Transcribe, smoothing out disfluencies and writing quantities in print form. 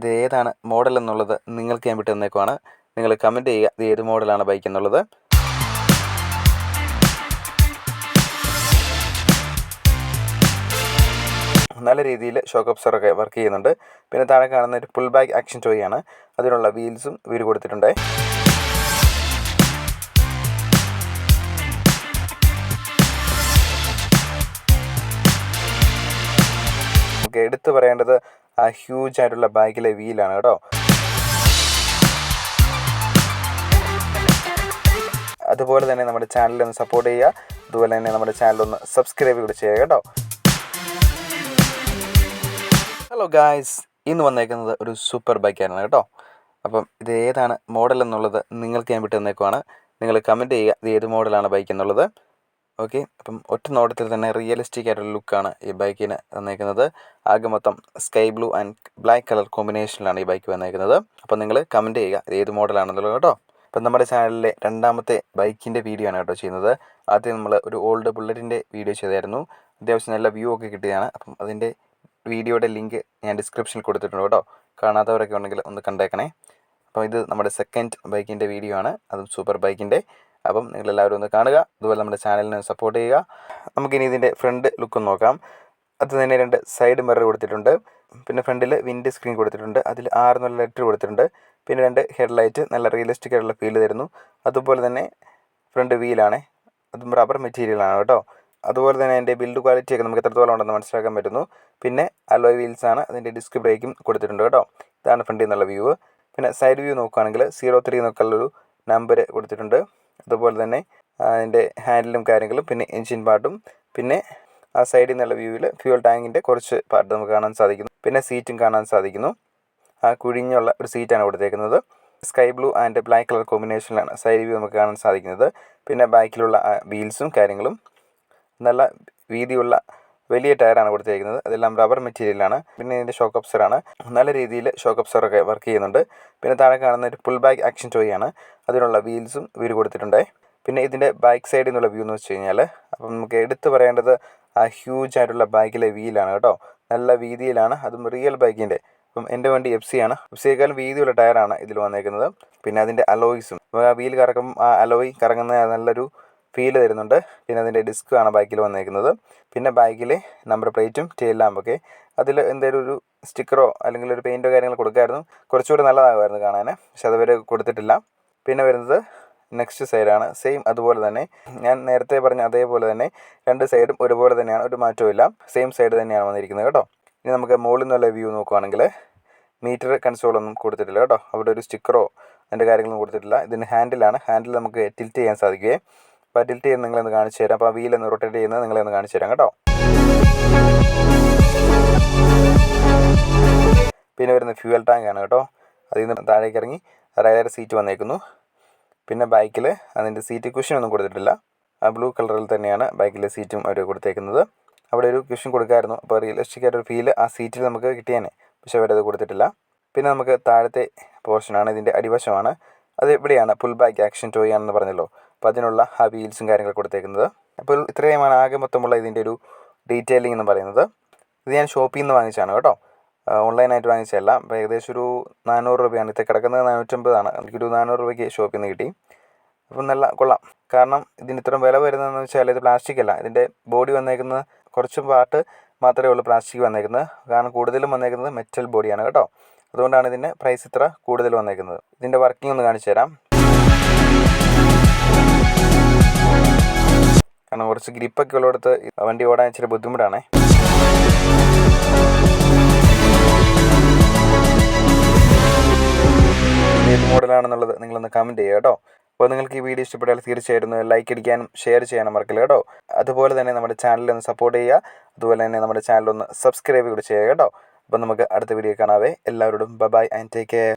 ഇത് ഏതാണ് മോഡൽ എന്നുള്ളത് നിങ്ങൾക്ക് ഞാൻ വിട്ടു തന്നേക്കുവാണ്. നിങ്ങൾ കമൻറ്റ് ചെയ്യുക ഇത് ഏത് മോഡലാണ് ബൈക്ക് എന്നുള്ളത്. നല്ല രീതിയിൽ ഷോക്ക് അബ്സോർവറൊക്കെ വർക്ക് ചെയ്യുന്നുണ്ട്. പിന്നെ താഴെ കാണുന്ന ഒരു പുൾ ബാക്ക് ആക്ഷൻ ടോയാണ്. അതിനുള്ള വീൽസും ഇവർ കൊടുത്തിട്ടുണ്ട്. നമുക്ക് എടുത്തു പറയേണ്ടത് ആ ഹ്യൂജ് ആയിട്ടുള്ള ബാക്കിലെ വീലാണ് കേട്ടോ. അതുപോലെ തന്നെ നമ്മുടെ ചാനലൊന്ന് സപ്പോർട്ട് ചെയ്യുക. അതുപോലെ തന്നെ നമ്മുടെ ചാനലൊന്ന് സബ്സ്ക്രൈബ് കൂടി ചെയ്യുക കേട്ടോ. ഹലോ ഗായ്സ്, ഇന്ന് വന്നേക്കുന്നത് ഒരു സൂപ്പർ ബൈക്കാണ് കേട്ടോ. അപ്പം ഇത് ഏതാണ് മോഡൽ എന്നുള്ളത് നിങ്ങൾക്ക് ഞാൻ വിട്ടു തന്നേക്കുവാണ്. നിങ്ങൾ കമൻറ്റ് ചെയ്യുക ഇത് ഏത് മോഡലാണ് ബൈക്ക് എന്നുള്ളത്. ഓക്കെ, അപ്പം ഒറ്റ നോട്ടത്തിൽ തന്നെ റിയലിസ്റ്റിക് ആയിട്ടുള്ള ലുക്കാണ് ഈ ബൈക്കിന് വന്നേക്കുന്നത്. ആകെ മൊത്തം sky blue and black colour കോമ്പിനേഷനിലാണ് ഈ ബൈക്ക് വന്നേക്കുന്നത്. അപ്പം നിങ്ങൾ കമൻറ്റ് ചെയ്യുക ഇത് ഏത് മോഡലാണെന്നുള്ളത് കേട്ടോ. അപ്പം നമ്മുടെ ചാനലിലെ രണ്ടാമത്തെ ബൈക്കിൻ്റെ വീഡിയോ ആണ് കേട്ടോ ചെയ്യുന്നത്. ആദ്യം നമ്മൾ ഒരു ഓൾഡ് ബുള്ളറ്റിൻ്റെ വീഡിയോ ചെയ്തായിരുന്നു. അത്യാവശ്യം നല്ല വ്യൂ ഒക്കെ കിട്ടിയതാണ്. അപ്പം അതിൻ്റെ വീഡിയോയുടെ ലിങ്ക് ഞാൻ ഡിസ്ക്രിപ്ഷനിൽ കൊടുത്തിട്ടുണ്ട് കേട്ടോ. കാണാത്തവരൊക്കെ ഉണ്ടെങ്കിൽ ഒന്ന് കണ്ടേക്കണേ. അപ്പോൾ ഇത് നമ്മുടെ സെക്കൻഡ് ബൈക്കിൻ്റെ വീഡിയോ ആണ്, അതും സൂപ്പർ ബൈക്കിൻ്റെ. അപ്പം നിങ്ങളെല്ലാവരും ഒന്ന് കാണുക. അതുപോലെ നമ്മുടെ ചാനലിനെ സപ്പോർട്ട് ചെയ്യുക. നമുക്കിനി ഇതിൻ്റെ ഫ്രണ്ട് ലുക്ക് ഒന്ന് നോക്കാം. അത് തന്നെ 2 സൈഡ് മിറർ കൊടുത്തിട്ടുണ്ട്. പിന്നെ ഫ്രണ്ടിൽ വിൻഡ് സ്ക്രീൻ കൊടുത്തിട്ടുണ്ട്. അതിൽ 6 എന്നുള്ള ലെറ്റർ കൊടുത്തിട്ടുണ്ട്. പിന്നെ 2 ഹെഡ്ലൈറ്റ് നല്ല റിയലിസ്റ്റിക് ആയിട്ടുള്ള ഫീൽ തരുന്നു. അതുപോലെ തന്നെ ഫ്രണ്ട് വീലാണ്, അതും റബ്ബർ മെറ്റീരിയലാണ് കേട്ടോ. അതുപോലെ തന്നെ അതിൻ്റെ ബിൽഡ് ക്വാളിറ്റിയൊക്കെ നമുക്ക് എത്രത്തോളം ഉണ്ടെന്ന് മനസ്സിലാക്കാൻ പറ്റുന്നു. പിന്നെ അലോയ് വീൽസാണ്. അതിൻ്റെ ഡിസ്ക് ബ്രേക്കും കൊടുത്തിട്ടുണ്ട് കേട്ടോ. ഇതാണ് ഫ്രണ്ടിൽ നിന്നുള്ള വ്യൂ. പിന്നെ സൈഡ് വ്യൂ നോക്കുകയാണെങ്കിൽ 03 എന്നൊക്കെയുള്ളൊരു നമ്പർ കൊടുത്തിട്ടുണ്ട്. അതുപോലെ തന്നെ അതിൻ്റെ ഹാൻഡിലും കാര്യങ്ങളും പിന്നെ എൻജിൻ പാർട്ടും പിന്നെ ആ സൈഡിൽ നിന്നുള്ള വ്യൂവിൽ ഫ്യൂൽ ടാങ്കിൻ്റെ കുറച്ച് പാർട്ട് നമുക്ക് കാണാൻ സാധിക്കുന്നു. പിന്നെ സീറ്റും കാണാൻ സാധിക്കുന്നു. ആ കുഴിഞ്ഞുള്ള ഒരു സീറ്റാണ് കൊടുത്തേക്കുന്നത്. Sky blue and black colour കോമ്പിനേഷനിലാണ് സൈഡ് വ്യൂ നമുക്ക് കാണാൻ സാധിക്കുന്നത്. പിന്നെ ബാക്കിലുള്ള വീൽസും കാര്യങ്ങളും നല്ല വീതിയുള്ള വലിയ ടയറാണ് കൊടുത്തേക്കുന്നത്. അതെല്ലാം റബ്ബർ മെറ്റീരിയലാണ്. പിന്നെ ഇതിൻ്റെ ഷോക്ക് അബ്സറാണ്. നല്ല രീതിയിൽ ഷോക്ക് അബ്സറൊക്കെ വർക്ക് ചെയ്യുന്നുണ്ട്. പിന്നെ താഴെ കാണുന്ന ഒരു പുൾ ബാക്ക് ആക്ഷൻ ടോയാണ്. അതിനുള്ള വീൽസും ഇവർ കൊടുത്തിട്ടുണ്ട്. പിന്നെ ഇതിൻ്റെ ബാക്ക് സൈഡിൽ നിന്നുള്ള വ്യൂ എന്ന് വെച്ച് കഴിഞ്ഞാൽ അപ്പം നമുക്ക് എടുത്തു പറയേണ്ടത് ആ ഹ്യൂജ് ആയിട്ടുള്ള ബാക്കിലെ വീലാണ് കേട്ടോ. നല്ല വീതിയിലാണ്, അതും റിയൽ ബൈക്കിൻ്റെ. അപ്പം എൻ്റെ വണ്ടി FC ആണ്. FCയേക്കാളും വീതിയുള്ള ടയറാണ് ഇതിൽ വന്നേക്കുന്നത്. പിന്നെ അതിൻ്റെ അലോയ്സും ആ വീൽ കറക്കുമ്പോൾ ആ അലോയ് കറങ്ങുന്ന നല്ലൊരു ഫീൽ തരുന്നുണ്ട്. പിന്നെ അതിൻ്റെ ഡിസ്ക് ആണ് ബാക്കിൽ വന്നേക്കുന്നത്. പിന്നെ ബാക്കിൽ നമ്പർ പ്ലേറ്റും ടെയിൽ ലാമ്പൊക്കെ. അതിൽ എന്തെങ്കിലും ഒരു സ്റ്റിക്കറോ അല്ലെങ്കിൽ ഒരു പെയിൻറ്റോ കാര്യങ്ങൾ കൊടുക്കാമായിരുന്നു, കുറച്ചുകൂടി നല്ലതാകുമായിരുന്നു കാണാൻ. പക്ഷെ അതുവരെ കൊടുത്തിട്ടില്ല. പിന്നെ വരുന്നത് നെക്സ്റ്റ് സൈഡാണ്. സെയിം അതുപോലെ തന്നെ ഞാൻ നേരത്തെ പറഞ്ഞ അതേപോലെ തന്നെ 2 സൈഡും ഒരുപോലെ തന്നെയാണ്, ഒരു മാറ്റവും സെയിം സൈഡ് തന്നെയാണ് വന്നിരിക്കുന്നത് കേട്ടോ. ഇനി നമുക്ക് മുകളിൽ നിന്നുള്ള വ്യൂ നോക്കുകയാണെങ്കിൽ മീറ്റർ കൺസോളൊന്നും കൊടുത്തിട്ടില്ല കേട്ടോ. അവിടെ ഒരു സ്റ്റിക്കറോ അതിൻ്റെ കാര്യങ്ങളൊന്നും കൊടുത്തിട്ടില്ല. ഇതിന് ഹാൻഡിലാണ്. ഹാൻഡിൽ നമുക്ക് ടിൽറ്റ് ചെയ്യാൻ സാധിക്കുകയെ. അപ്പോൾ ടിൽറ്റ് ചെയ്യുന്നത് നിങ്ങളൊന്ന് കാണിച്ചു തരാം. അപ്പോൾ ആ വീലൊന്ന് റൊട്ടേറ്റ് ചെയ്യുന്നത് നിങ്ങളൊന്ന് കാണിച്ചു തരാം കേട്ടോ. പിന്നെ വരുന്ന ഫ്യൂവൽ ടാങ്കാണ് കേട്ടോ. അതിൽ നിന്ന് താഴേക്ക് ഇറങ്ങി റൈഡർ സീറ്റ് വന്നേക്കുന്നു. പിന്നെ ബാക്കിൽ അതിൻ്റെ സീറ്റ് കുഷ്യനൊന്നും കൊടുത്തിട്ടില്ല. ആ ബ്ലൂ കളറിൽ തന്നെയാണ് ബാക്കിലെ സീറ്റും അവർ കൊടുത്തേക്കുന്നത്. അവിടെ ഒരു കുഷ്യൻ കൊടുക്കാമായിരുന്നു. അപ്പോൾ റിയലിസ്റ്റിക് ആയിട്ടൊരു ഫീല് ആ സീറ്റിൽ നമുക്ക് കിട്ടിയേനെ. പക്ഷെ അവരത് കൊടുത്തിട്ടില്ല. പിന്നെ നമുക്ക് താഴത്തെ പോർഷനാണ്, ഇതിൻ്റെ അടിവശമാണ്. അത് ഇവിടെയാണ് പുൾ ബാക്ക് ആക്ഷൻ ടോയാണെന്ന് പറഞ്ഞല്ലോ. അപ്പോൾ അതിനുള്ള ആ വീൽസും കാര്യങ്ങൾ കൊടുത്തേക്കുന്നത്. അപ്പോൾ ഇത്രയുമാണ് ആകെ മൊത്തമുള്ള ഇതിൻ്റെ ഒരു ഡീറ്റെയിലിംഗ് എന്ന് പറയുന്നത്. ഇത് ഞാൻ ഷോപ്പിൽ നിന്ന് വാങ്ങിച്ചാണ് കേട്ടോ, ഓൺലൈനായിട്ട് വാങ്ങിച്ചതല്ല. അപ്പോൾ ഏകദേശം ഒരു 400 രൂപയാണ്. ഇത് കിടക്കുന്നത് 450 എനിക്കൊരു 400 രൂപയ്ക്ക് ഷോപ്പിൽ നിന്ന് കിട്ടി. അപ്പം നല്ല കൊള്ളാം. കാരണം ഇതിന് ഇത്രയും വില വരുന്നതെന്ന് വെച്ചാൽ ഇത് പ്ലാസ്റ്റിക് അല്ല. ഇതിൻ്റെ ബോഡി വന്നേക്കുന്നത് കുറച്ച് പാർട്ട് മാത്രമേ ഉള്ളൂ പ്ലാസ്റ്റിക് വന്നേക്കുന്നത്. കാരണം കൂടുതലും വന്നേക്കുന്നത് മെറ്റൽ ബോഡിയാണ് കേട്ടോ. അതുകൊണ്ടാണ് ഇതിൻ്റെ പ്രൈസ് ഇത്ര കൂടുതൽ വന്നേക്കുന്നത്. ഇതിൻ്റെ വർക്കിംഗ് ഒന്ന് കാണിച്ചു തരാം. കാരണം കുറച്ച് ഗ്രിപ്പൊക്കെ ഉള്ളിടത്ത് വണ്ടി ഓടാൻ ഇച്ചിരി ബുദ്ധിമുട്ടാണ്. ഏത് മോഡലാണെന്നുള്ളത് നിങ്ങളൊന്ന് കമൻറ്റ് ചെയ്യുക കേട്ടോ. അപ്പോൾ നിങ്ങൾക്ക് ഈ വീഡിയോ ഇഷ്ടപ്പെട്ടാൽ തീർച്ചയായിട്ടും ലൈക്ക് അടിക്കാനും ഷെയർ ചെയ്യാനും മറക്കില്ല കേട്ടോ. അതുപോലെ തന്നെ നമ്മുടെ ചാനലൊന്ന് സപ്പോർട്ട് ചെയ്യുക. അതുപോലെ തന്നെ നമ്മുടെ ചാനലൊന്ന് സബ്സ്ക്രൈബ് കൂടി ചെയ്യുക കേട്ടോ. അപ്പോൾ നമുക്ക് അടുത്ത വീഡിയോ കാണാവേ. എല്ലാവരോടും ബൈ ആൻഡ് ടേക്ക് കെയർ.